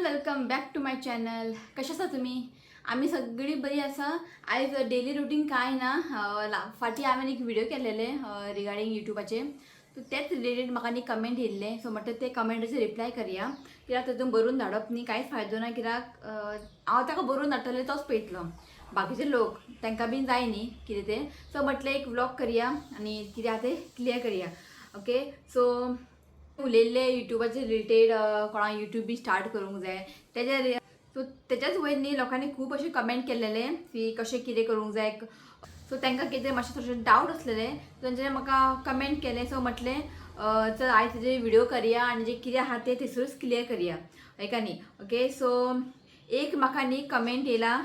Welcome back to my channel. कशा आसा तुमी? आमी सगळी बरी आसा. आयज डेली रुटीन काय ना, फाटी हांवें एक व्हिडिओ केलेले रिगार्डिंग युट्यूबाचे. सो तेच रिलेटेड म्हाका न्ही कमेंट येयल्ले. सो म्हटलं ते कमेंटाचे रिप्लाय करया. कित्याक तातूंत बरोवन धाडप न्ही कांयच फायदो ना. कित्याक हांव ताका बरोवन धाडटलें तोच पळयतलो. बाकीचे लोक तांकां बीन जाय न्ही कितें तें. सो म्हटलें एक व्लॉग करया आनी कितें आहा तें क्लियर करया. ओके. सो उलयल्ले युट्यूबाचे रिलेटेड कोणाक युट्यूब बी स्टार्ट करूंक जाय तेजे. सो तेच्याच वयर न्ही लोकांनी खूब अशें कमेंट केल्लेले की कशें कितें करूंक जाय. सो तांकां कितें मातशें थोडेशें डावट आसलेले. तांचे म्हाका कमेंट केलें. सो म्हटलें चल आयज तेजे व्हिडिओ करया आनी जे कितें आहा तें थंयसरूच क्लियर करया एका न्ही. ओके. सो एक म्हाका न्ही कमेंट येयला.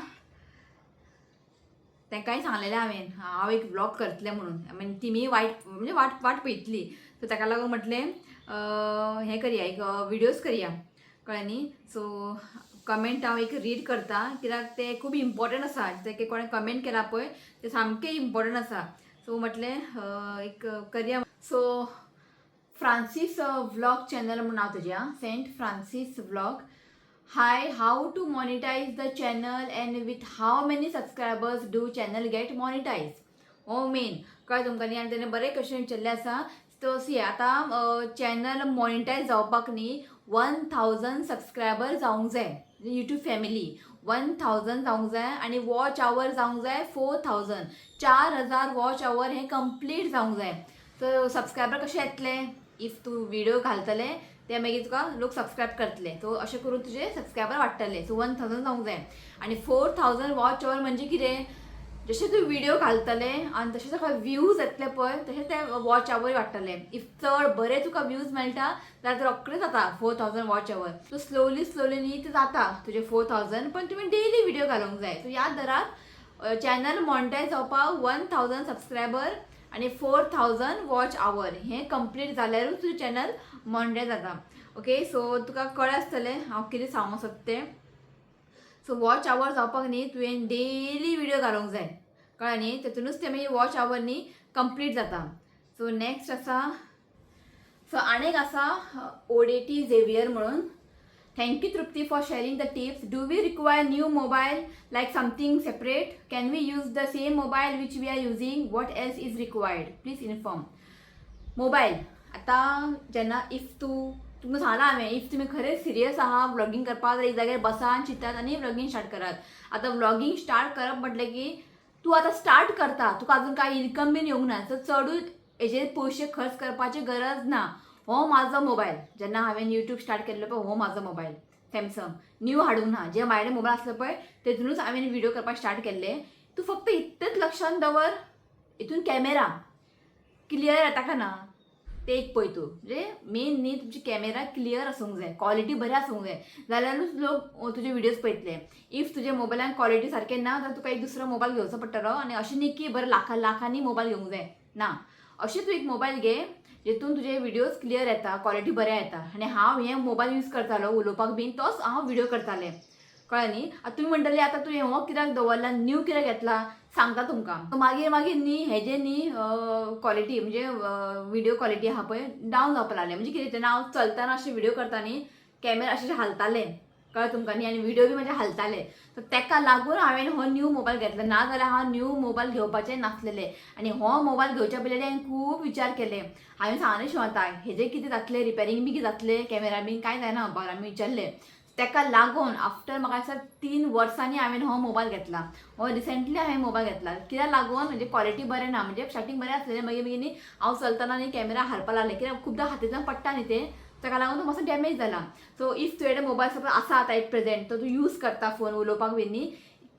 तांकांय सांगलेलें हांव एक व्लॉग करतलें म्हणून. तिमी वाट म्हणजे वाट पळयतली. सो ताका लागून म्हटलें हें करया एक व्हिडिओज करया कळ्ळें न्ही. सो कमेंट हांव एक रीड करता कित्याक ते खूब इम्पॉर्टंट आसा. ते कोणें कमेंट केला पळय ते सामकें इम्पॉर्टंट आसा. सो म्हटलें एक करया. सो फ्रांसीस व्लॉग चॅनल म्हणून नांव तेजें. Saint Francis vlog. Hi, how to monetise the channel and with how many subscribers do channel get monetise. हो मेन कळ्ळें तुमकां न्ही. आनी तेणें बरें क्वेश्चन विचारलें आसा. तो सी आतां चॅनल मॉनिटायज जावपाक न्ही 1000 सबस्क्रायबर जावंक जाय. युट्यूब फॅमिली 1000 जावंक जाय आनी वॉच आवर जावंक जाय 4000. 4000 वॉच आवर हें कंप्लीट जावंक जाय. सो सबस्क्रायबर कशे येतले? इफ तूं व्हिडिओ घालतले ते मागीर तुका लोक सबस्क्रायब करतले. सो अशें करून तुजे सबस्क्रायबर वाडटले. सो 1000 जावंक जाय आनी 4000 वॉच आवर म्हणजे कितें? जशें तूं व्हिडिओ घालतले आनी तशें तुका व्ह्यूज येतले पळय तशें ते वॉच आवर वाडटले. इफ चड बरे तुका व्ह्यूज मेळटा जाल्यार रोखडें जाता 4000 वॉच आवर. सो स्लोली न्ही ते जाता तुजे 4000. पण तुमी डेली व्हिडिओ घालूंक जाय. सो याद धरात चॅनल मॉनिटायज जावपाक 1000 सबस्क्रायबर आनी 4000 वॉच आवर हें कंप्लीट जाल्यारूच तुजें चॅनल मॉनिटायज जाता. ओके. सो तुका कळ्ळें आसतलें हांव कितें सांगूंक सोदता तें. सो वॉच आवर जावपाक न्ही तुवें डेली व्हिडिओ घालूंक जाय कळ्ळें न्ही. तेतूनच ते मागीर वॉच आवर न्ही कंप्लीट जाता. सो नेक्स्ट आसा. सो आनीक आसा ओडेटी झेवियर म्हणून. Thank you Trupti for sharing the tips. Do we require new mobile like something separate? Can we use the same mobile which we are using? What else is required? Please inform. Mobile आतां जेन्ना if तुमकां सांगलां हांवें if तुमी खरेंच serious आहा vlogging करपाक जाल्यार एक जाग्यार बसात चिंतात आनी व्लॉगिंग स्टार्ट करात. आतां व्लॉगिंग स्टार्ट करप म्हटलें की तूं आतां स्टार्ट करता तुका आजून कांय इन्कम बीन येवंक ना. सो चडूच हेजेर पयशे खर्च करपाची गरज ना. हो म्हाजो मोबायल. जेन्ना हांवें यूट्यूब स्टार्ट केल्लो पळय हो म्हाजो मोबायल सॅमसंग. न्यू हाडूंक ना. जे म्हाजे मोबायल आसलो पळय तेतूनच हांवें व्हिडिओ करपाक स्टार्ट केल्ले. तूं फक्त इतलेंच लक्षांत दवर हितून कॅमेरा क्लियर येता काय ना ते एक पळय तूं. म्हणजे मेन न्ही तुमची कॅमेरा क्लियर आसूंक जाय. क्वॉलिटी बरी आसूंक जाय जाल्यारूच लोक तुजे व्हिडिओज पळयतले. इफ तुजे मोबायलान क्वॉलिटी सारकें ना जाल्यार तुका एक दुसरो मोबायल घेवचो पडटलो. आनी अशें न्ही की बरें लाखांनी मोबायल घेवंक जाय ना. अशें तूं एक मोबायल घे जेतून तुजे व्हिडिओज क्लियर येता क्वॉलिटी बरें येता. आनी हांव हे मोबायल यूज करतालो उलोवपाक बीन तोच हांव व्हिडिओ करतालें कळ्ळें न्ही. आतां तुमी म्हणटले आतां तुवें हो कित्याक दवरला न्यू कित्याक घेतला सांगता तुमकां. मागीर न्ही हेजे न्ही क्वॉलिटी म्हणजे व्हिडिओ क्वॉलिटी आहा पळय डावन जावपाक लागलें. म्हणजे कितें तेन्ना हांव चलताना अशें व्हिडिओ करता न्ही कॅमेरा अशें हालतालें कळ्ळें तुमकां न्ही. आनी व्हिडिओ बी म्हाजे हालताले. सो तेका लागून हांवें हो न्यू मोबायल घेतलो. ना जाल्यार हांव न्यू मोबायल घेवपाचें नासलेलें. आनी हो मोबायल घेवच्या पयलीं हांवें खूब विचार केले. हांवें सांगलें शिवताक हेजें कितें जातलें रिपेरींग बी कितें जातलें कॅमेरा बीन कांय जायना हांवें विचारलें. तेका लागून आफ्टर म्हाका दिसता 3 वर्सांनी हांवें हो मोबायल घेतला. हो रिसेंटली हांवें मोबायल घेतला. कित्याक लागून म्हणजे क्वॉलिटी बरें ना. म्हणजे स्टार्टींग बरें आसलेलें मागीर न्ही हांव चलतना न्ही कॅमेरा हालपाक लागलें. कित्याक खुबदां हातींतल्यान पडटा न्ही तें ताका लागून तो मातसो डॅमेज जाला. सो इफ तुजे मोबायल सपोज आसा आतां एट प्रेझेंट तो तूं यूज करता फोन उलोवपाक बीन न्ही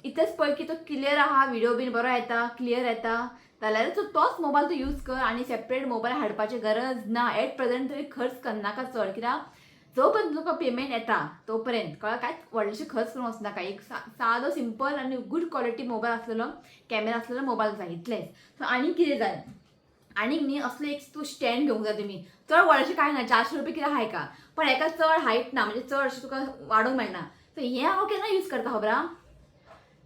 इतलेंच पळय की तो क्लियर आहा व्हिडिओ बीन बरो येता क्लियर येता जाल्यार तोच मोबायल तूं यूज कर. आनी सेपरेट मोबायल हाडपाची गरज ना. एट प्रेझेंट तुवें खर्च करनाका चड. कित्याक जो पर्यंत तुका पेमेंट येता तो पर्यंत कळ्ळें कांयच व्हडलेशें खर्च करूंक वचनाका. एक सादो सिंपल आनी गूड क्वॉलिटी मोबायल आसलेलो कॅमेरा आसलेलो मोबायल जाय इतलेंच. सो आनी कितें जाय आनीक न्ही असलो एक तूं स्टँड घेवंक जाय. तुमी चड व्हडलेशें कांय ना 400 रुपया कितें हाय का. पण हेका चड हायट ना म्हणजे चड अशें तुका वाडोवंक मेळना. सो हें हांव केन्ना यूज करता खबर आहा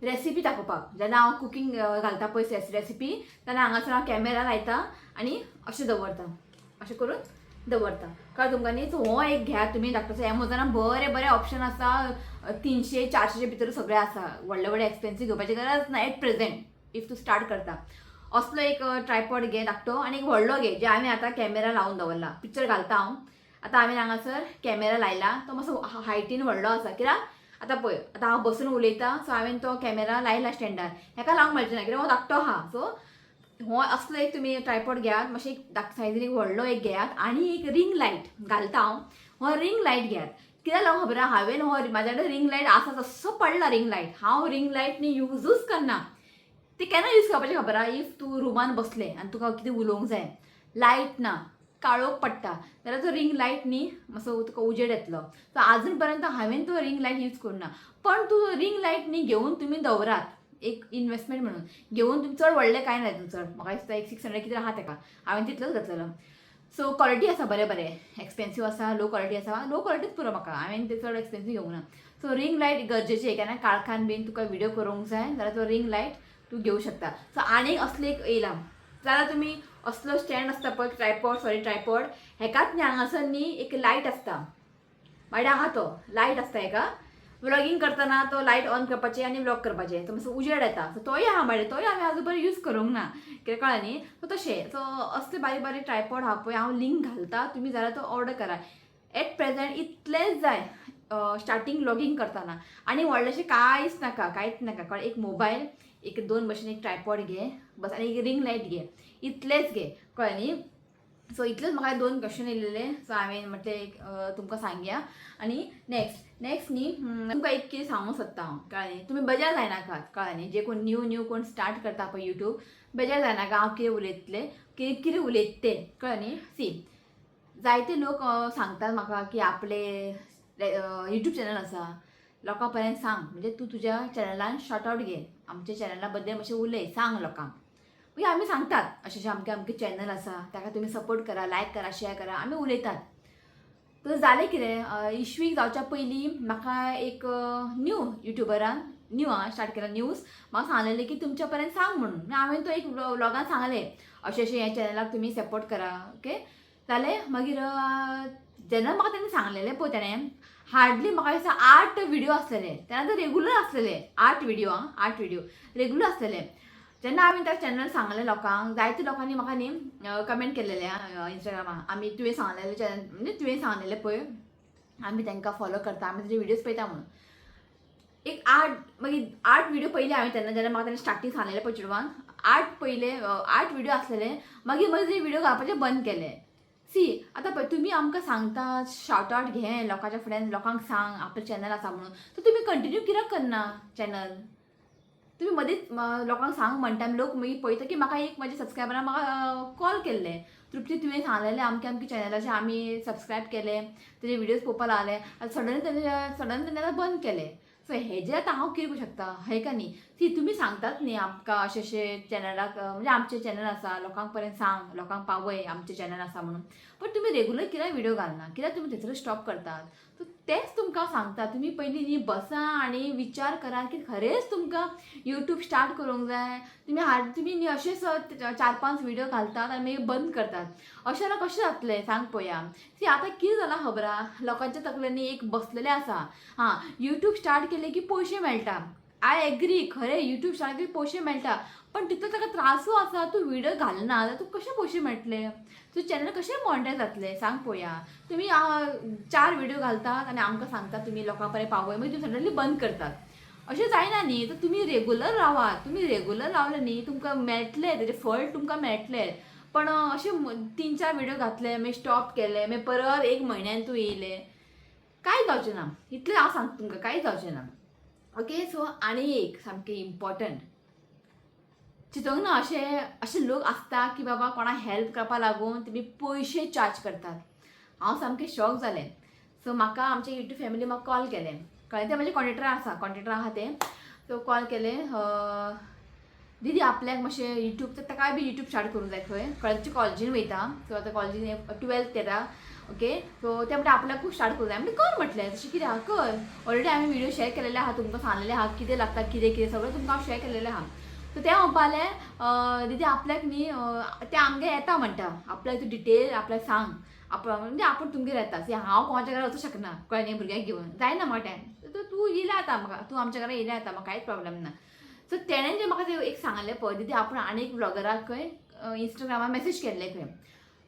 रेसिपी दाखोवपाक. जेन्ना हांव कुकींग घालता पळय रेसिपी तेन्ना हांगासर हांव कॅमेरा लायता आनी अशें दवरता. अशें करून दवरता कळ्ळें तुमकां न्ही. सो हो एक घ्या तुमी डॉक्टरचो. एमेझॉनान बरे बरे ऑप्शन आसा, 300-400 भितर सगळे आसा. व्हडले व्हडले एक्सपेन्सीव घेवपाची गरज ना एट प्रेझेंट इफ तूं स्टार्ट करता. असलो एक ट्रायपॉड घे धाकटो आनी एक व्हडलो घे जे आमी आतां कॅमेरा लावन दवरला. पिक्चर घालता हांव. आतां हांवें हांगासर कॅमेरा लायला, तो मातसो हायटीन व्हडलो आसा. कित्याक आतां पळय आतां हांव बसून उलयतां, सो हांवें तो कॅमेरा लायला स्टँडार. हेका लावंक मेळचें ना कित्याक हो धाकटो आहा. सो हो असलो एक तुमी ट्रायपॉड घेयात, मातशें एक सायझीन एक व्हडलो एक घेयात आनी एक रिंग लायट घालता हांव. हो रिंग लायट घेयात. कित्याक लागून खबर आहा, हांवें हो म्हाजे कडेन रिंग लायट आसा तस्सो पडला रिंग लायट. हांव रिंग लायट न्ही यूजूच करना. ते केन्ना यूज करपाचें खबर आहा, इफ तूं रुमान बसलें आनी तुका कितें उलोवंक जाय, लायट ना, काळोख पडटा, जाल्यार तो रिंग लायट न्ही मातसो तुका उजेड येतलो. सो आजून पर्यंत हांवें तो रिंग लायट यूज करुना. पण तूं रिंग लायट न्ही घेवन तुमी दवरात एक इन्वेस्टमेंट म्हणून. घेवन तुमी चड व्हडलें कांय ना तितून चड. म्हाका दिसता एक 600 कितें आहा तेका. हांवें तितलोच घातलेलो. सो क्वॉलिटी आसा बरें बरें. एक्सपेन्सीव आसा, लो क्वॉलिटी आसा. लो क्वॉलिटीच पुरो म्हाका. हांवें ते चड एक्सपेन्सीव घेवंक ना. सो रिंग लायट गरजेचें. केन्ना काळखान बीन तुका व्हिडिओ करूंक जाय जाल्यार तो रिंग लायट तूं घेवं शकता. सो आनीक असले एक येयला जाल्यार तुमी असलो स्टँड आसता पळय ट्रायपॉड हेकाच न्ही हांगासर न्ही एक लायट आसता. वाड्या आहा तो लायट आसता हेका. व्लॉगिंग करतना तो लायट ऑन करपाचें आनी व्लॉग करपाचें. तो मातसो उजेड येता. सो तोय आहा म्हाजे. तोय हांवें आजून पर्यंत यूज करूंक ना. कितें कळ्ळें न्ही. सो तशें. सो असले बारीक बारीक ट्रायपॉड आहा पळय, हांव लिंक घालता. तुमी जाल्यार तो ऑर्डर करा. एट प्रेझेंट इतलेंच जाय स्टार्टींग व्लॉगिंग करतना. आनी व्हडलेशें कांयच नाका. कळ्ळें. एक मोबायल, एक 2 भशेन एक ट्रायपॉड घे बस आनी एक रिंग लायट घे. इतलेंच घे. कळ्ळें न्ही. सो इतलेंच म्हाका 2 क्वेश्चन येयलेले. सो हांवें म्हटलें तुमकां सांगया. आनी नेक्स्ट न्ही तुमकां एक कितें सांगूंक सोदता हांव. कळ्ळें न्ही. तुमी बेजार जायनाकात. कळ्ळें न्ही. जे कोण न्यू कोण स्टार्ट करता पळय यूट्यूब, बेजार जायनाका हांव कितें उलयतलें, कितें उलयता तें. कळ्ळें न्ही. सी जायते लोक सांगतात म्हाका की आपले यूट्यूब चॅनल आसा, लोकां पर्यंत सांग. म्हणजे तूं तुज्या चॅनलान शॉर्ट आउट घे. आमच्या चॅनला बद्दल मातशें उलय, सांग लोकांक. मागीर आमी सांगतात अशें अमकें चॅनल आसा, ताका तुमी सपोर्ट करा, लायक करा, शेअर करा. आमी उलयतात. तर जालें कितें, इश्वीक जावच्या पयलीं म्हाका एक न्यू युट्यूबरान स्टार्ट केला न्यूज म्हाका सांगलेलें की तुमच्या पर्यंत सांग म्हणून. हांवें तो एक व्लॉगान सांगलें अशें ह्या चॅनलाक तुमी सपोर्ट करा. ओके जालें. मागीर जेन्ना म्हाका तेणें सांगलेलें पळय तेणें हार्डली म्हाका दिसता 8 व्हिडिओ आसलेले. तेन्ना तर रेगुलर आसलेले 8 व्हिडिओ रेगुलर आसलेले. जेन्ना हांवें त्या चॅनल सांगलें लोकांक, जायते लोकांनी म्हाका न्ही कमेंट केलेले इंस्टाग्रामार. आमी तुवें सांगलेलें चॅनल म्हणजे तुवें सांगलेलें पळय आमी तांकां फॉलो करता, आमी तुजे व्हिडिओज पळयता म्हणून. एक 8 व्हिडिओ पयले हांवें जेन्ना म्हाका तेणें स्टार्टींग सांगलेलें पळय चेडवान, 8 व्हिडिओ आसलेले. मागीर ते व्हिडिओ घालपाचें बंद केले. सी आतां पळय तुमी आमकां सांगता शॉर्ट आउट घे, लोकांच्या फुड्यान लोकांक सांग आपलें चॅनल आसा म्हणून. तर तुमी कंटिन्यू कित्याक करना चॅनल. तुमी मदींच लोकांक सांग म्हणटा आनी लोक मागीर पळयता की म्हाका एक म्हाज्या सबस्क्रायबरान म्हाका कॉल केल्ले, तृप्ती तुवें सांगलेलें अमके चॅनलाचेर आमी सबस्क्रायब केले, तेजे व्हिडिओज पळोवपाक लागले. सडनली तेणे बंद केले. सो हेजेर आतां हांव कितें करूं शकता हे का न्ही. ती तुमी सांगतात न्ही आमकां अशें चॅनलाक म्हणजे आमचें चॅनल आसा, लोकांक पर्यंत सांग, लोकांक पावय आमचें चॅनल आसा म्हणून. पण तुमी रेगुलर कित्याक व्हिडिओ घालना, कित्याक तुमी थंयसर स्टॉप करतात. सो तेंच तुमकां सांगता. तुमी पयलीं न्ही बसा आनी विचार करा की खरेंच तुमकां यूट्यूब स्टार्ट करूंक जाय. तुमी न्ही अशेंच 4-5 व्हिडिओ घालतात आनी मागीर बंद करतात. अशें जाल्यार कशें जातलें सांग पळोवया. सी आतां कितें जालां खबर आहा, लोकांच्या तकल्यांनी एक बसलेलें आसा, हां यूट्यूब स्टार्ट केलें की पयशे मेळटा. आय एग्री, खरें यूट्यूब स्टार्ट केलें पयशे मेळटा. पण तितलो ताका त्रासूय आसा. तूं व्हिडिओ घालना जाल्यार तुका कशे पयशे मेळटले. तुजें चॅनल कशें मॉनिटायज जातलें सांग पळोवया. तुमी 4 व्हिडिओ घालतात आनी आमकां सांगतात तुमी लोकां पर्यंत पावय, मागीर तुमी सडनली बंद करतात. अशें जायना न्ही. तर तुमी रेगुलर रावात. तुमी रेगुलर रावले न्ही तुमकां मेळटलें तेजें फळ तुमकां मेळटलें. पण अशें 3-4 व्हिडिओ घातले मागीर स्टॉप केले, मागीर परत 1 म्हयन्यान तूं येयलें, कांय जावचें ना. इतलें हांव सांगता तुमकां, कांय जावचें ना. ओके. सो आनी एक सामकें इम्पॉर्टंट चिंतूंक ना अशें लोक आसता की बाबा कोणाक हेल्प करपा लागून तुमी पयशे चार्ज करतात. हांव सामकें शॉक जालें. सो म्हाका आमचे यूट्यूब फॅमिली म्हाका कॉल केलें. कळ्ळें. ते म्हजे कॉन्ट्रॅक्टर आहा ते. सो कॉल केलें, दीदी आपल्याक मातशें यूट्यूब ताकाय बी यूट्यूब स्टार्ट करूंक जाय खंय. कळ्ळें. कॉलेजीन वयता. सो आतां कॉलेजीन 12th येता. ओके. सो ते म्हणटा आपल्याकूच स्टार्ट करूंक जाय. म्हणजे कर म्हटलें. तशें कितें आहा कर. ऑलरेडी हांवें व्हिडिओ शेअर केलेले आहा, तुमकां सांगलेलें आहा कितें लागता, कितें सगळें तुमकां हांव शेअर केलेलें आहा. सो ते म्हणपाले दिदी आपल्याक न्ही ते आमगे येता म्हणटा आपल्याक तूं डिटेल आपल्याक सांग म्हणजे आपण तुमगेर येता सी हांव कोणाच्या घरा वचूं शकना कळ्ळें भुरग्यांक घेवन जायना म्हाका टायम तूं येयल्या जाता म्हाका तूं आमच्या घरा येयल्या जाता म्हाका कांयच प्रॉब्लेम ना सो तेणें जें म्हाका एक सांगलें पळय दिदी आपण आनी एक ब्लॉगराक खंय इंस्टाग्रामार मेसेज केल्ले खंय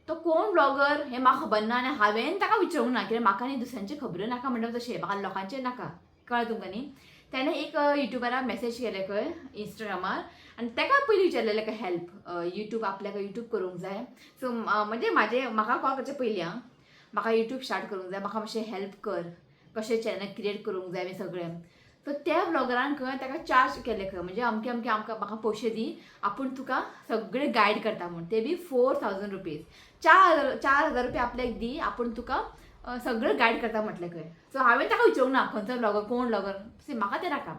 तो कोण ब्लॉगर हें म्हाका खबर ना आनी हांवें ताका विचारूंक ना कित्याक म्हाका न्ही दुसऱ्यांचे खबरो नाका म्हणटा तशें म्हाका लोकांचें नाका कळ्ळें तुमकां न्ही तेणें एक युट्यूबराक मेसेज केलें खंय इंस्टाग्रामार आनी ताका पयलीं विचारलेलें काय हेल्प यूट्यूब आपल्याक यूट्यूब करूंक जाय सो म्हणजे म्हाका कॉल करचे पयलीं म्हाका यूट्यूब स्टार्ट करूंक जाय म्हाका मातशें हेल्प कर कशें चॅनल क्रिएट करूंक जाय बी सगळें सो त्या ब्लॉगरान खंय ताका चार्ज केलें खंय म्हणजे अमके म्हाका पयशे दी आपूण तुका सगळें गायड करता म्हूण ते बी 4000 रुपीज 4,000 रुपया आपल्याक दी आपूण तुका सगळें गायड करता म्हटलें खंय सो हांवें ताका विचारूंक ना खंयचो ब्लॉगर कोण ब्लॉगर सी म्हाका तें नाका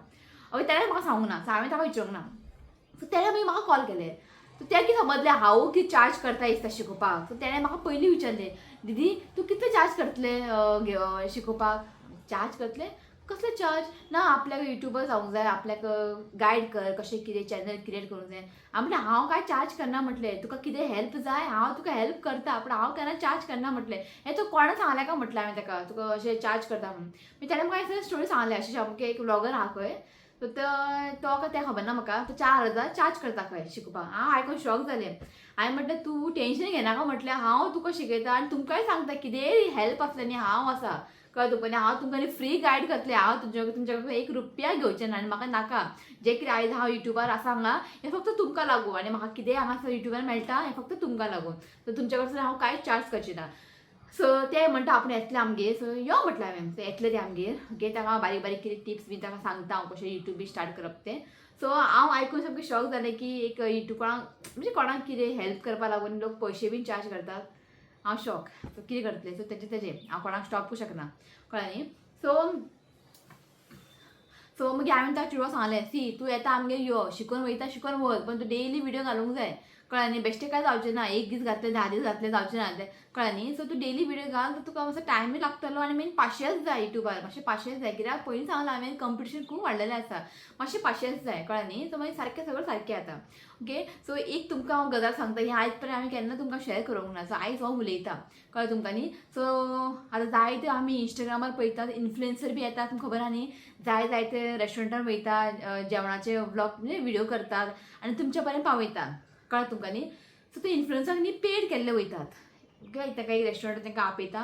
हय तेणें म्हाका सांगूंक ना सो हांवें ताका विचारूंक ना सो तेणें मागीर म्हाका कॉल केलें सो तें कितें समजलें हांव कितें चार्ज करता दिसता शिकोवपाक सो तेणें म्हाका पयलीं विचारलें दिदी तूं कितले चार्ज करतलें शिकोवपाक चार्ज करतलें कसले चार्ज ना आपल्याक युट्यूबर जावंक जाय आपल्याक गायड कर कशें कितें चॅनल क्रिएट करूंक जाय हांव म्हणलें हांव काय चार्ज करना म्हटलें तुका कितें हेल्प जाय हांव तुका हेल्प करता पूण हांव केन्ना चार्ज करना म्हटलें हें तूं कोणा सांगलें काय म्हटलें हांवें ताका तुका अशें चार्ज करता म्हणून मागीर ताणें म्हाका स्टोरी सांगलें अशें अमकें एक ब्लॉगर आहा खंय सो तो तें खबर ना म्हाका तो 4,000 चार्ज करता खंय शिकोवपाक हांव आयकून शॉक जालें हांवें म्हटलें तूं टेंशन घेनाका म्हटलें हांव तुका शिकयता आनी तुमकांय सांगता कितेंय हेल्प आसलें न्ही हांव आसा कळ्ळें तुमकां न्ही हांव तुमकां न्ही फ्री गायड करतलें हांव तुमच्या कडल्यान 1 रुपया घेवचें ना आनी म्हाका नाका जें कितें आयज हांव युट्यूबार आसा हांगा हें फक्त तुमकां लागून आनी म्हाका कितेंय हांगासर युट्यूबार मेळटा हें फक्त तुमकां लागून सो तुमच्या कडसून हांव कांयच चार्ज करचें ना सो ते म्हणटा आपूण येतलें आमगेर सो यो म्हटलें हांवें सो येतलें ते आमगेर ओके ताका बारीक बारीक कितें टिप्स बी ताका सांगता हांव कशें युट्यूब बी स्टार्ट करप तें सो हांव आयकून सामकें शॉक जालें की एक युट्यूबाक म्हणजे कोणाक कितें हेल्प करपा लागून लोक पयशे बीन चार्ज करतात हांव शॉक सो कितें करतलें सो तेजें हांव कोणाक स्टॉपू शकना कळ्ळें न्ही सो मागीर हांवें ताका चेडवा सांगलें सी तूं येता आमगेर यो शिकून वयता शिकून वच पण तूं डेली विडियो घालूंक जाय कळ्ळें न्ही बेश्टें काय जावचें ना एक दीस घातलें 10 दीस घातलें जावचें ना कळ्ळें न्ही सो तूं डेली विडियो घाल तुका मातसो टायमूय लागतलो आनी मेन पाशियन्स जाय युट्यूबार मातशें पाशियन्स जाय कित्याक पयलीं सांगलां हांवें कंपिटिशन खूब वाडलेलें आसा मातशें पाशियन्स जाय कळ्ळें न्ही सो मागीर सारकें सगळें सारकें जाता ओके सो एक तुमकां हांव गजाल सांगता ही आयज पर्यंत हांवें केन्ना तुमकां शेअर करूंक ना सो आयज हांव उलयतां कळ्ळें तुमकां न्ही सो आतां जायते आमी इंस्टाग्रामार पळयतात इन्फ्लुएन्सर बी येतात तुमकां खबर आहा न्ही जायते रेस्टॉरंटार वयता जेवणाचे व्लॉग म्हणजे व्हिडिओ करतात आनी तुमच्या पर्यंत पावयतात कळ्ळें तुमकां न्ही सो ते इन्फ्लुएन्सराक न्ही पेड केल्ले वयतात ओके ताका एक रेस्टॉरंट तांकां आपयता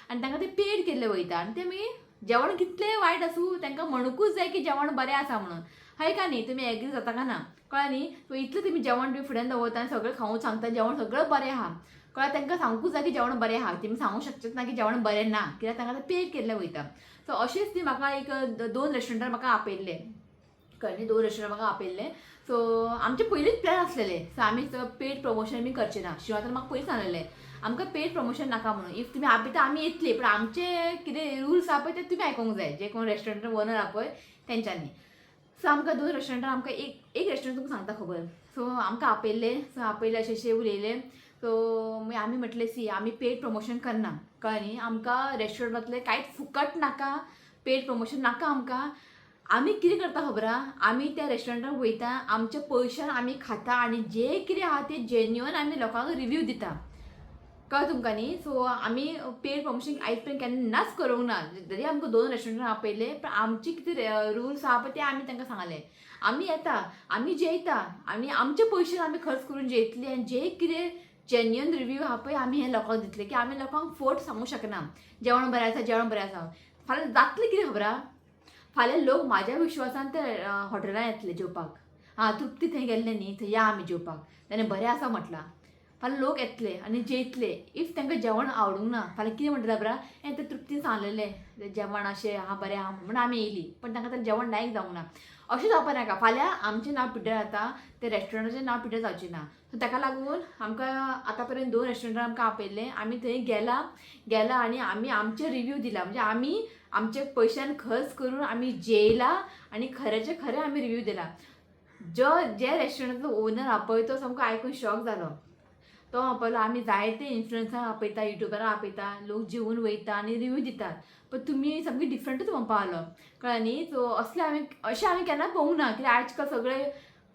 आनी तांकां ते पेड केल्ले वयता आनी ते मागीर जेवण कितलें वायट आसूं तांकां म्हणूंकूच जाय की जेवण बरें आसा म्हणून हय का न्ही तुमी एग्री जाता काय ना कळ्ळें न्ही सो इतलें तुमी जेवण बी फुड्यान दवरता आनी सगळें खावूंक सांगता जेवण सगळें बरें आहा कळ्ळें तांकां सांगूंकूच जाय की जेवण बरें आहा तेमी सांगूंक शकचेच ना की जेवण बरें ना कित्याक तांकां ते पेड केल्लें वयता सो अशेंच ती म्हाका एक 2 रेस्टॉरंटार म्हाका आपयल्ले कळ्ळें न्ही 2 रेस्टॉरंट म्हाका आपयल्ले सो आमचे पयलींच प्लॅन आसलेले सो आमी पेड प्रमोशन बी करचें ना शिवाय तर म्हाका पयलीं सांगलेलें आमकां पेड प्रमोशन नाका म्हणून इफ तुमी आपयता आमी येतली पूण आमचे कितें रुल्स आहा पळय ते तुमी आयकूंक जाय जे कोण रेस्टॉरंट ओनर आहा पळय तेंच्यांनी सो आमकां 2 रेस्टॉरंटार आमकां एक रेस्टॉरंट तुमकां सांगता खबर सो आमकां आपयले अशें उलयले सो मागीर आमी म्हटलें सी आमी पेड प्रमोशन करना कळ्ळें न्ही आमकां रेस्टॉरंटांतलें कांयच फुकट नाका पेड प्रमोशन नाका आमकां आमी कितें करता खबर आहा आमी त्या रेस्टॉरंटाक वयता आमच्या पयशान आमी खाता आनी जें कितें आहा तें जेन्युअन आमी लोकांक रिव्यू दिता कळ्ळें तुमकां न्ही सो आमी पेड प्रमोशन आयज पर्यंत केन्नाच करूंक ना जरी आमकां 2 रेस्टॉरंटार आपयले पण आमचे कितें रुल्स आहा पळय ते आमी तांकां सांगलें आमी येता आमी जेयता आनी आमचे पयशे आमी खर्च करून जेयतली आनी जें कितें जेन्युअन रिव्यू आहा पळय आमी हें लोकांक दितले की आमी लोकांक फोट सांगूंक शकना जेवण बरें आसा फाल्यां जातलें कितें खबर आहा फाल्यां लोक म्हाज्या विश्वासान ते हॉटेलान येतले जेवपाक हां तृप्ती थंय गेल्ले न्ही थंय या आमी जेवपाक ताणें बरें आसा म्हटलां फाल्यां लोक येतले आनी जेयतले इफ तांकां जेवण आवडूंक ना फाल्यां कितें म्हणटा खबर आहा हें तें तृप्तीन सांगलेलें जेवण अशें आहा बरें आहा म्हणून आमी येयली पण तांकां तें जेवण लायक जावंक ना अशें जावपा नाका फाल्यां आमचें नांव पिड्ड्यार जाता ते रेस्टॉरंटाचें नांव पिड्ड्यार जावचें ना सो ताका लागून आमकां आतां पर्यंत 2 रेस्टॉरंटार आमकां आपयल्लें आमी थंय गेला आनी आमी आमचे रिव्यू दिला म्हणजे आमी आमचे पयशान खर्च करून आमी जेयला आनी खरेंचे खरें आमी रिव्यू दिला जे रेस्टॉरंटाचो ओनर आहा पळय तो सामको आयकून शॉक जालो तो आपयलो आमी जायते इन्फ्लुएन्सर आपयता युट्यूबरां आपयता लोक जेवून वयता आनी रिव्यू दितात पण तुमी सामकी डिफरंटूच म्हणपा लागलो कळ्ळें न्ही सो अशें आमी केन्ना पळोवंक ना कित्याक आजकाल सगळे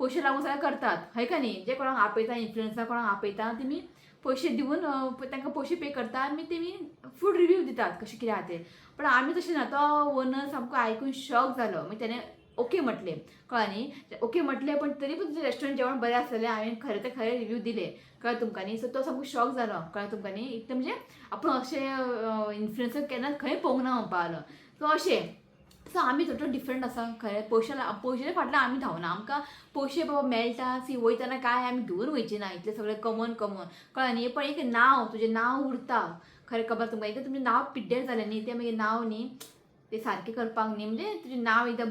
पयशे लागून सगळें करतात हय का न्ही. जे कोणाक आपयता इन्फ्लुएन्सर कोणाक आपयता तेमी पयशे दिवन तांकां पयशे पे करता आनी तेमी फूड रिव्यू दितात कशें कितें आहा तें. पण आमी तशें ना. तो ओनर सामको आयकून शॉक जालो. मागीर तेणें ओके म्हटलें कळ्ळें न्ही. ओके म्हटलें पण तरी पूण तुजें रेस्टॉरंट जेवण बरें आसलेलें हांवें खरें ते खरें रिव्यू दिले कळ्ळें तुमकां न्ही. सो तो सामको शॉक जालो कळ्ळें तुमकां न्ही. एकदम म्हणजे आपूण अशें इन्फ्लुएन्सर केन्नाच खंय पळोवंक ना म्हणपा लागलो. सो अशें सो आमी टोटल डिफरंट आसा खरें. पयशे फाटल्यान आमी धांवना. आमकां पयशे बाबा मेळटा सी वयतना काय आमी घेवन वयची ना इतलें सगळें कमोन कळ्ळें न्ही. पण एक नांव तुजें नांव उरता खरें खबर तुमकां. एकदां तुमचें नांव पिड्ड्यार जालें न्ही तें मागीर नांव न्ही तें सारकें करपाक न्ही म्हणजे तुजें नांव एकदां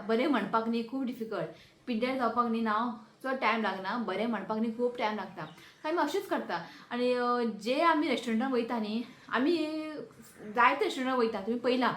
बरें म्हणपाक न्ही खूब डिफिकल्ट. पिड्ड्यार जावपाक न्ही नांव चड टायम लागना. बरें म्हणपाक न्ही खूब टायम लागता. सो आमी अशेंच करता. आनी जे आमी रेस्टॉरंटान वयता न्ही आमी जायते रेस्टॉरंटान वयता. तुमी पयलां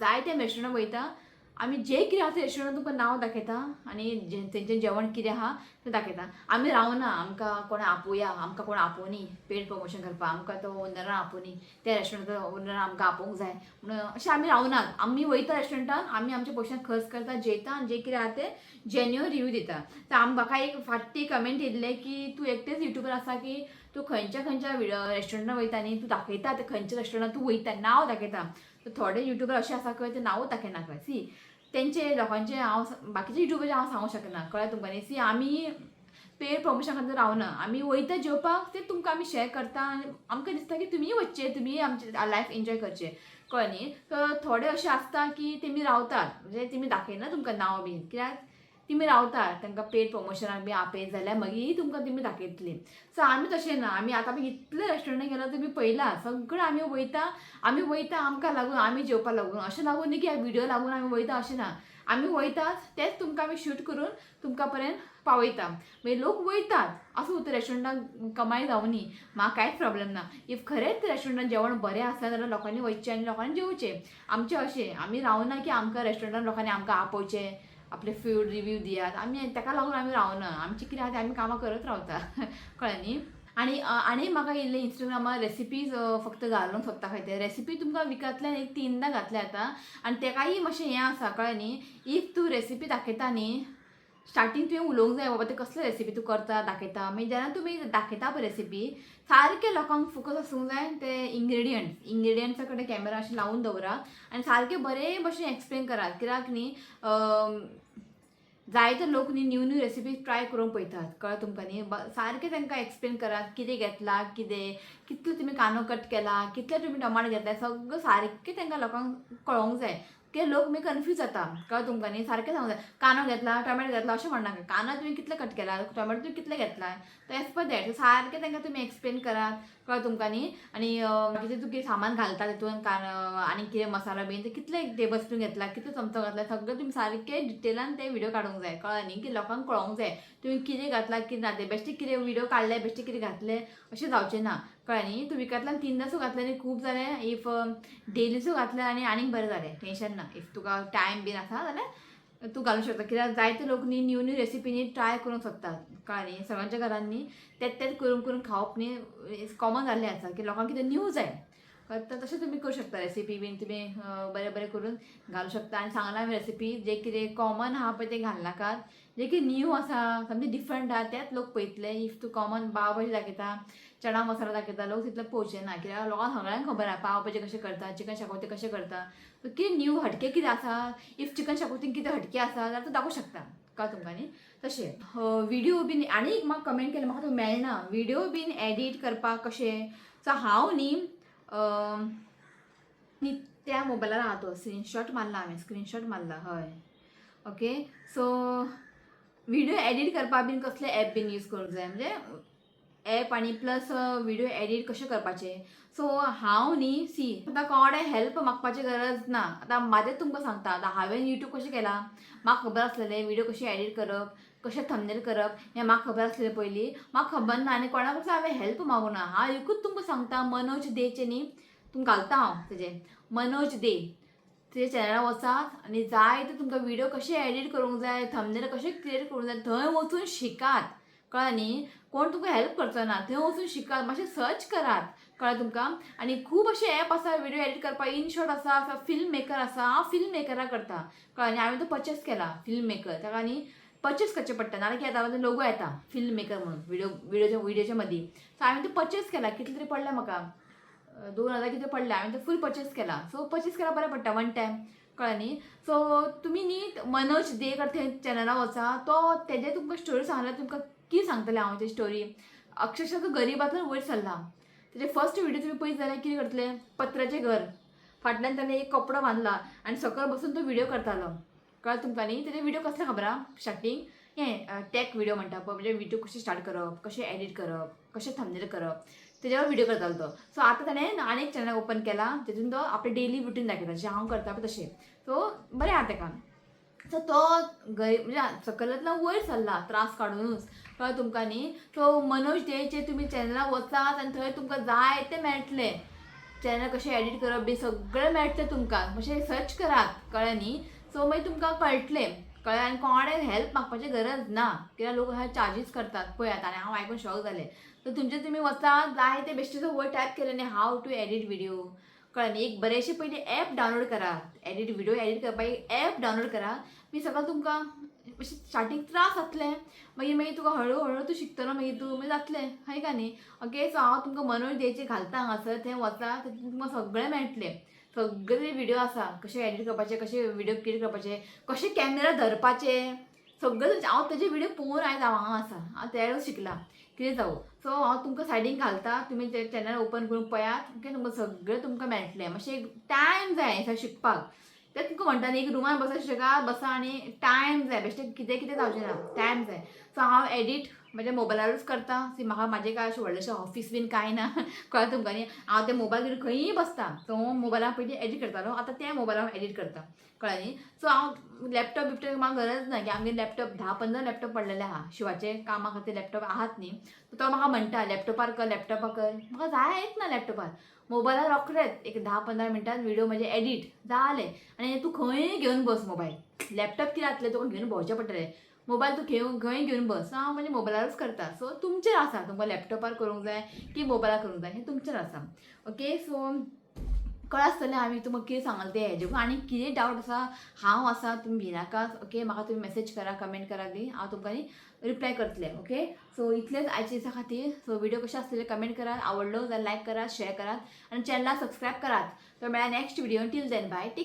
जायते रेस्टॉरंटान वयता. आमी जें कितें आसा रेस्टॉरंटान तुमकां नांव दाखयता आनी तेंचें जेवण कितें आहा तें दाखयता. आमी रावना आमकां कोण आपोवया आमकां कोण आपोवनी पेड प्रमोशन करपाक आमकां तो ओनरान आपोवनी त्या रेस्टॉरंटाचो ओनरान आमकां आपोवंक जाय म्हणून अशें आमी रावनात. आमी वयता रेस्टॉरंटान आमी आमच्या पयशांक खर्च करता जेयता आनी जें कितें आहा तें जेन्युअन रिव्यू दिता. तर म्हाका एक फाटीं कमेंट येयल्लें की तूं एकटेच युट्यूबर आसा की तूं खंयच्या रेस्टॉरंटान वयता न्ही तूं दाखयता तें खंयच्या रेस्टॉरंटान तूं वयता नांव दाखयता. तर थोडे युट्यूबर अशें आसा खंय ते नांवूच दाखयना खंय. सी तेंचे लोकांचे हांव बाकीचे युट्यूबराचे हांव सांगूंक शकना कळ्ळें तुमकां न्ही. सी आमी पेड प्रमोशन खातीर रावना. आमी वयता जेवपाक तें तुमकां आमी शेअर करता आनी आमकां दिसता की तुमीय वचचें तुमीय आमचें लायफ एन्जॉय करचें कळ्ळें न्ही. तर थोडे अशे आसता की तेमी रावतात म्हणजे तेमी दाखयना तुमकां नांव बीन कित्याक तेमी रावतात तांकां पेड प्रमोशनाक बी आपयत जाल्यार मागीर तुमकां तेमी दाखयतली. सो आमी तशें ना. आमी आतां इतले रेस्टॉरंटान गेला तुमी पयला सगळें आमी वयता आमकां लागून आमी जेवपा लागून अशें लागून न्ही की विडियो लागून आमी वयता अशें ना. आमी वयतात तेच तुमकां आमी शूट करून तुमकां पर्यंत पावयता. मागीर लोक वयतात आसूं तें रेस्टॉरंटाक कमाई जावनी म्हाका कांयच प्रॉब्लेम ना. इफ खरेंच रेस्टॉरंटान जेवण बरें आसलें जाल्यार लोकांनी वयचें आनी लोकांनी जेवचें. आमचें अशें आमी रावना की आमकां रेस्टॉरंटान लोकांनी आमकां आपयचें आपले फूड रिव्यू दियात. आमी ताका लागून आमी रावना. आमचें कितें आहा तें आमी कामां करत रावता कळ्ळें न्ही. आनी म्हाका येयल्लें इंस्टाग्रामार रेसिपीज फक्त घालूंक सोदता खंय ते रेसिपी तुमकां विकांतल्यान एक 3दा घातल्या आतां आनी तेकाय मातशें हें आसा कळ्ळें न्ही. इफ तूं रेसिपी दाखयता न्ही स्टार्टींग तुवें उलोवंक जाय बाबा ते कसले रेसिपी तूं करता दाखयता. मागीर जेन्ना तुमी दाखयता पळय रेसिपी सारकें लोकांक फोकस आसूंक जाय ते इंग्रेडियंट्सा कडेन कॅमेरा अशें लावून दवरा आनी सारकें बरे भशेन एक्सप्लेन करात. कित्याक न्ही जायते लोक न्ही न्यू रेसिपी ट्राय करूंक पळयतात कळ्ळें तुमकां न्ही. सारकें तांकां एक्सप्लेन करात कितें घेतला कितलो तुमी कांदो कट केला कितले तुमी टमाट घेतला सगळें सारकें तांकां लोकांक कळोंक जाय. की लोक मागीर कन्फ्यूज जाता कळ्ळें तुमकां न्ही. सारकें सांगूंक जाय कांदो घेतला टोमॅटो घेतला अशें म्हणनाका. कांदो तुवें कितले कट केला टोमॅटो तुवें कितले घेतला तर एज पर दॅट सारकें तांकां तुमी एक्सप्लेन करात कळ्ळें तुमकां न्ही. आनी बाकीचें तुमी सामान घालता तितून आनी कितें मसालो बीन ते कितले टेबल स्पून घेतला कितलो चमचो घातला सगळें तुमी सारकें डिटेलान ते व्हिडिओ काडूंक जाय कळ्ळें न्ही. की लोकांक कळोंक जाय तुवें कितें घातला कितें ना तें बेश्टें कितें व्हिडिओ काडले बेश्टें कितें घातलें अशें जावचें ना कळ्ळें न्ही. तूं विकांतल्यान 3दां घातलें न्ही खूब जालें. इफ डेलीचो घातलें आनीक बरें जालें टेंशन ना. इफ तुका टायम बीन आसा जाल्यार तूं घालूंक शकता. कित्याक जायते लोक न्ही न्यू रेसिपी न्ही ट्राय करूंक सोदतात कळ्ळें न्ही. सगळ्यांच्या घरांनी न्ही तेच करून खावप न्ही कॉमन जाल्लें आसा की लोकांक कितें न्यू जाय तर तशें तुमी करूं शकता. रेसिपी बीन तुमी बरें करून घालूं शकता आनी सांगला हांवें रेसिपी जे कितें कॉमन आहा पळय तें घालनाकात. जे कितें न्यू आसा सामकें डिफरंट आहा तेच लोक पळयतले. इफ तूं कॉमन पाव भाजी दाखयता चणा मसाला दाखयता लोक तितले पळोवचे ना. कित्याक लोकांक सगळ्यांक खबर आहा पाव भाजी कशें करता चिकन शाकोती कशें करता. सो कितें न्यू हटके कितें आसा इफ चिकन शाकोतीन कितें हटके आसा जाल्यार तूं दाखोवंक शकता कळ्ळें तुमकां न्ही. तशें व्हिडिओ बीन आनी एक म्हाका कमेंट केलें म्हाका तो मेळना व्हिडिओ बीन एडीट करपाक कशें. सो हांव न्ही त्या मोबायलार आहा तो स्क्रीनशॉट मारला हांवें स्क्रीनशॉट मारला हय ओके. सो व्हिडिओ एडीट करपाक बीन कसले ॲप बीन यूज करूंक जाय म्हणजे ॲप आनी प्लस व्हिडिओ एडीट कशें करपाचें. सो हांव न्ही आतां कोणे हेल्प मागपाची गरज ना. आतां म्हाजेंच तुमकां सांगता आतां हांवें यूट्यूब कशें केलां म्हाका खबर आसलेलें व्हिडिओ कशी एडीट करप कशें थंबनेल करप हें म्हाका खबर आसलेलें पयलीं म्हाका खबर ना आनी कोणाकडसून हांवें हेल्प मागूं ना. हांव एकूच तुमकां सांगता मनोज देचे न्ही तुमकां घालता हांव तेजें मनोज दे तेजे चॅनलार वचात आनी जाय ते तुमकां व्हिडिओ कशें एडीट करूंक जाय थंबनेल कशें क्रिएट करूंक जाय थंय वचून शिकात कळ्ळें न्ही. कोण तुमकां हेल्प करचो ना थंय वचून शिकात मातशें सर्च करात कळ्ळें तुमकां. आनी खूब अशे ॲप आसा व्हिडिओ एडीट करपाक इनशॉट आसा फिल्म मेकर आसा. हांव फिल्म मेकराक करता कळ्ळें न्ही. हांवें तो परचेस केला फिल्म मेकर ताका न्ही परचेस करचे पडटा नाल्यार कितें जाता लोगो येता फिल्म मेकर म्हणून व्हिडिओच्या मदीं. सो हांवें ते परचेस केला, कितले तरी पडला म्हाका 2000 कितें पडले. हांवें ते फूल परचेस केला. सो परचेस केल्यार बरें पडटा वन टायम, कळ्ळें न्ही. सो तुमी न्ही मनोज देकर थंय चॅनला वचा, तो तेजे तुमकां स्टोरी सांगल्यार तुमकां कितें सांगतलें हांव तेजी स्टोरी. अक्षरशः तो गरिबांतून वयर सरला. तेजे फर्स्ट व्हिडिओ तुमी पळयत जाल्यार कितें करतले, पत्र्याचें घर, फाटल्यान ताणें एक कपडो बांदला आनी सकयल बसून तो व्हिडिओ करतालो, कळ्ळें तुमकां न्ही. तेजे व्हिडिओ कसले खबर आहा, स्टार्टींग हें टॅक व्हिडिओ म्हणटा पळय, म्हणजे व्हिडिओ कशें स्टार्ट करप, कशें एडिट करप, कशें थंबनेल करप, तेजेवर व्हिडिओ करतालो तो. सो आतां ताणें आनी एक चॅनल ओपन केला, तितून तो आपलें डेली रुटीन दाखयता, जशें हांव करता पळय तशें. सो बरें आहा ताका. सो तो म्हणजे सकयल्यातल्यान वयर सरला त्रास काडूनच, कळ्ळें तुमकां न्ही. सो मनोज देचे तुमी चॅनलाक वचात आनी थंय तुमकां जाय तें मेळटलें. चॅनल कशें एडिट करप बी सगळें मेळटलें तुमकां. मातशें सर्च करात, कळ्ळें न्ही. सो मागीर तुमकां कळटलें, कळ्ळें. आनी कोणें हेल्प मागपाची गरज ना, कित्याक लोक चार्जीस करतात पळयात. आनी हांव आयकून शॉक जालें. सो तुमचे तुमी वचात, जाय ते बेश्टेचो वयर टायप केलें न्ही हाव टू एडिट व्हिडिओ, कळ्ळें न्ही. एक बरेंशें पयलीं एप डावनलोड करात, व्हिडिओ एडिट करपाक एक एप डावनलोड करा. मी सगळं तुमकां अशें स्टार्टींग त्रास जातले, मागीर तुका हळू हळू तूं शिकतलो, मागीर तूं मागीर जातलें, हाय का न्ही. ओके. सो हांव तुमकां मनोज देचे घालता हांगासर, थंय वचा, तितून तुमकां सगळें मेळटलें. सगळे व्हिडिओ आसा, कशें एडिट करपाचें, कशें व्हिडिओ क्रिएट करपाचें, कशें कॅमेरा धरपाचें, सगळें. हांव तेजे व्हिडिओ पळोवन आयज हांगा आसा, हांव तेच शिकलां, कितें जावं. सो हांव तुमकां सायडीक घालता, तुमी ते चॅनल ओपन करून पळयात. ओके. तुमकां सगळें तुमकां मेळटलें. मातशें टायम जाय हें शिकपाक. तें तुमकां म्हणटा न्ही, एक रुमान बसा शिकात, बसा आनी टायम जाय, बेश्टें कितें कितें जावचें ना, टायम जाय. सो हांव एडिट म्हज्या मोबायलारूच करता. सी म्हाका म्हाजें काय अशें व्हडलेंशें ऑफिस बीन कांय ना, कळ्ळें तुमकां न्ही. हांव ते मोबायल घेवन खंयीय बसता. सो मोबायलार पयलीं एडिट करतालो, आतां त्या मोबायलार एडिट करता, कळ्ळें न्ही. सो हांव लॅपटॉप बिपटॉप म्हाका गरज ना, की आमगे लॅपटॉप 10-15 लॅपटॉप पडलेले आहा शिवाचे कामा खातीर. लॅपटॉप आहात न्ही. तो म्हाका म्हणटा लॅपटॉपार कर, लॅपटॉपार कर. म्हाका जायच ना लॅपटॉपार. मोबायलार रोखडेंच एक 10-15 मिनटान व्हिडिओ म्हणजे एडिट जालें. आनी तूं खंय घेवन बस मोबायल. लॅपटॉप कितें जातलें, तुका घेवन भोंवचें पडटलें. मोबायल तूं खंय घेवन बस. हांव म्हणजे मोबायलारूच करता. सो तुमचेर आसा, तुमकां लॅपटॉपार करूंक जाय की मोबायलार करूंक जाय, हें तुमचेर आसा. ओके. सो कळ्ळें आसतलें हांवें तुमकां कितें सांगलें तें हेजें. आनी कितें डावट आसा, हांव आसा, तुमी भिनाकात. ओके. म्हाका तुमी मेसेज करा, कमेंट करा बी, हांव तुमकां न्ही रिप्लाय करतलें. ओके. सो इतलेंच आयच्या दिसा खातीर. सो व्हिडिओ कशें आसतले कमेंट करात, आवडलो जाल्यार लायक करात, शेअर करात आनी चॅनलाक सबस्क्रायब करात. तो मेळ्ळ्या next video. Till then bye.